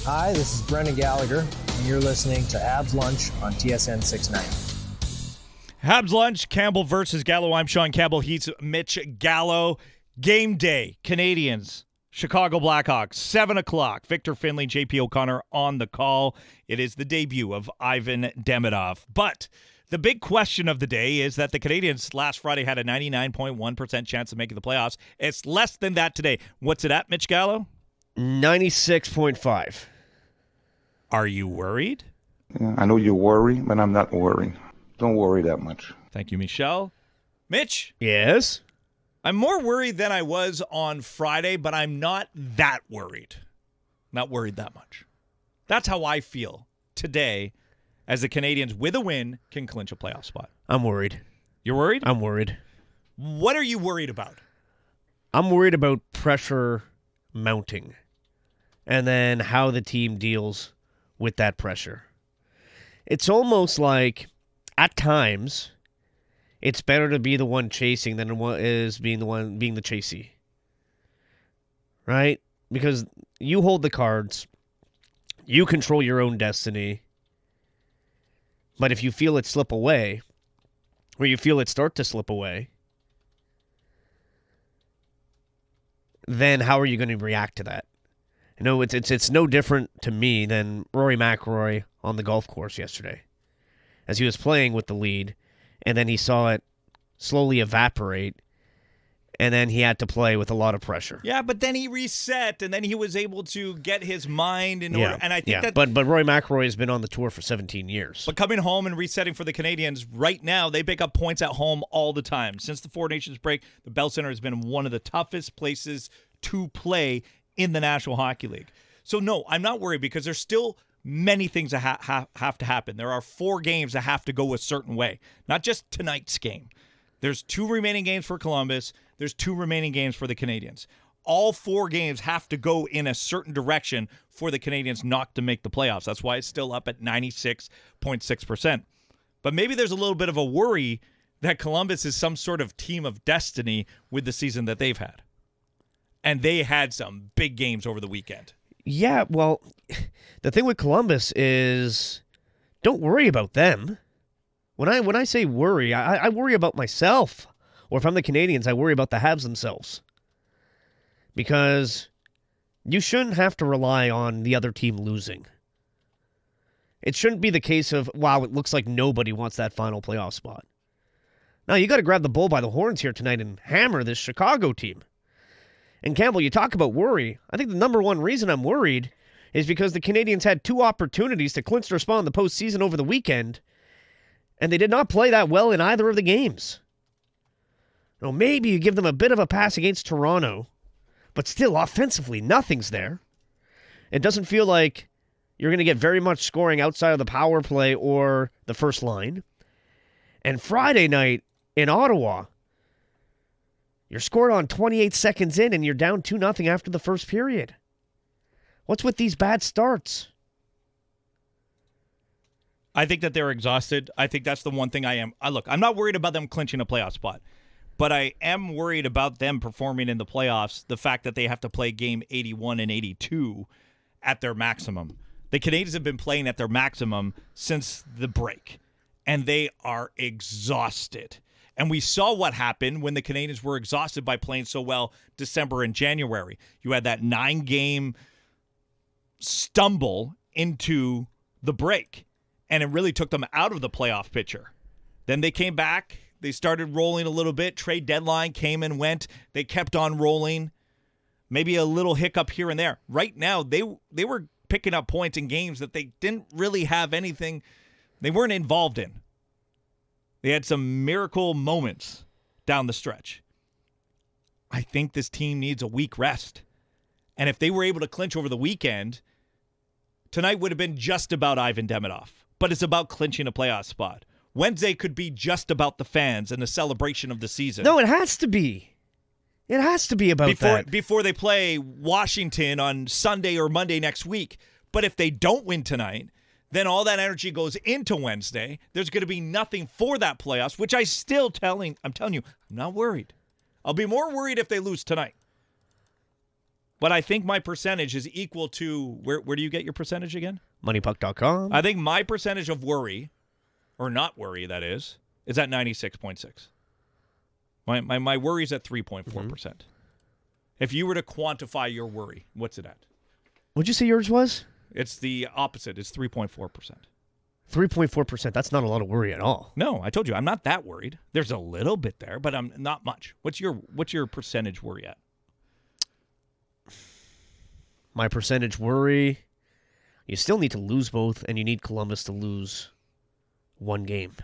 Hi, this is Brendan Gallagher, and you're listening to Habs Lunch on TSN 690. Habs Lunch, Campbell versus Gallo. I'm Sean Campbell. He's Mitch Gallo. Game day, Canadiens, Chicago Blackhawks, 7 o'clock. Victor Finley, JP O'Connor on the call. It is the debut of Ivan Demidov. But the big question of the day is that the Canadiens last Friday had a 99.1% chance of making the playoffs. It's less than that today. What's it at, Mitch Gallo? 96.5. Are you worried? Yeah, I know you worry, but I'm not worried. Don't worry that much. Thank you, Michelle. Mitch? Yes? I'm more worried than I was on Friday, but I'm not that worried. Not worried that much. That's how I feel today as the Canadiens, with a win, can clinch a playoff spot. I'm worried. You're worried? I'm worried. What are you worried about? I'm worried about pressure mounting and then how the team deals with that pressure. It's almost like, at times, it's better to be the one chasing than it is being the chasee. Right? Because you hold the cards, you control your own destiny, but if you feel it slip away, or you feel it start to slip away, then how are you going to react to that? You know, it's no different to me than Rory McIlroy on the golf course yesterday, as he was playing with the lead, and then he saw it slowly evaporate, and then he had to play with a lot of pressure. Yeah, but then he reset, and then he was able to get his mind in order. And I think that. But Rory McIlroy has been on the tour for 17 years. But coming home and resetting for the Canadiens right now, they pick up points at home all the time. Since the Four Nations break, the Bell Center has been one of the toughest places to play in the National Hockey League. So no, I'm not worried because there's still many things that have to happen. There are 4 games that have to go a certain way, not just tonight's game. There's 2 remaining games for Columbus. There's 2 remaining games for the Canadiens. All 4 games have to go in a certain direction for the Canadiens not to make the playoffs. That's why it's still up at 96.6%. But maybe there's a little bit of a worry that Columbus is some sort of team of destiny with the season that they've had. And they had some big games over the weekend. Yeah, well, the thing with Columbus is don't worry about them. When I say worry, I worry about myself. Or if I'm the Canadiens, I worry about the Habs themselves. Because you shouldn't have to rely on the other team losing. It shouldn't be the case of, wow, it looks like nobody wants that final playoff spot. Now, you got to grab the bull by the horns here tonight and hammer this Chicago team. And Campbell, you talk about worry. I think the number one reason I'm worried is because the Canadiens had 2 opportunities to clinch their spot in the postseason over the weekend, and they did not play that well in either of the games. Now, maybe you give them a bit of a pass against Toronto, but still, offensively, nothing's there. It doesn't feel like you're going to get very much scoring outside of the power play or the first line. And Friday night in Ottawa, you're scored on 28 seconds in, and you're down 2-0 after the first period. What's with these bad starts? I think that they're exhausted. I think that's the one thing I am. Look, I'm not worried about them clinching a playoff spot, but I am worried about them performing in the playoffs, the fact that they have to play game 81 and 82 at their maximum. The Canadiens have been playing at their maximum since the break, and they are exhausted. And we saw what happened when the Canadiens were exhausted by playing so well December and January. You had that 9-game stumble into the break, and it really took them out of the playoff picture. Then they came back. They started rolling a little bit. Trade deadline came and went. They kept on rolling. Maybe a little hiccup here and there. Right now, they were picking up points in games that they didn't really have anything. They weren't involved in. They had some miracle moments down the stretch. I think this team needs a week rest. And if they were able to clinch over the weekend, tonight would have been just about Ivan Demidov. But it's about clinching a playoff spot. Wednesday could be just about the fans and the celebration of the season. No, it has to be. It has to be about that. Before they play Washington on Sunday or Monday next week. But if they don't win tonight, then all that energy goes into Wednesday. There's going to be nothing for that playoffs, which I'm telling you, I'm not worried. I'll be more worried if they lose tonight. But I think my percentage is equal to where do you get your percentage again? Moneypuck.com. I think my percentage of worry, or not worry, that is at 96.6. My worry is at 3.4%. If you were to quantify your worry, what's it at? What'd you say yours was? It's the opposite. It's 3.4%. 3.4%. That's not a lot of worry at all. No, I told you I'm not that worried. There's a little bit there, but I'm not much. What's your percentage worry at? My percentage worry, you still need to lose both, and you need Columbus to lose one game.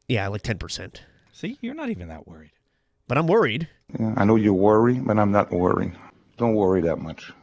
Yeah, like 10%. See, you're not even that worried. But I'm worried. Yeah, I know you worry, but I'm not worrying. Don't worry that much.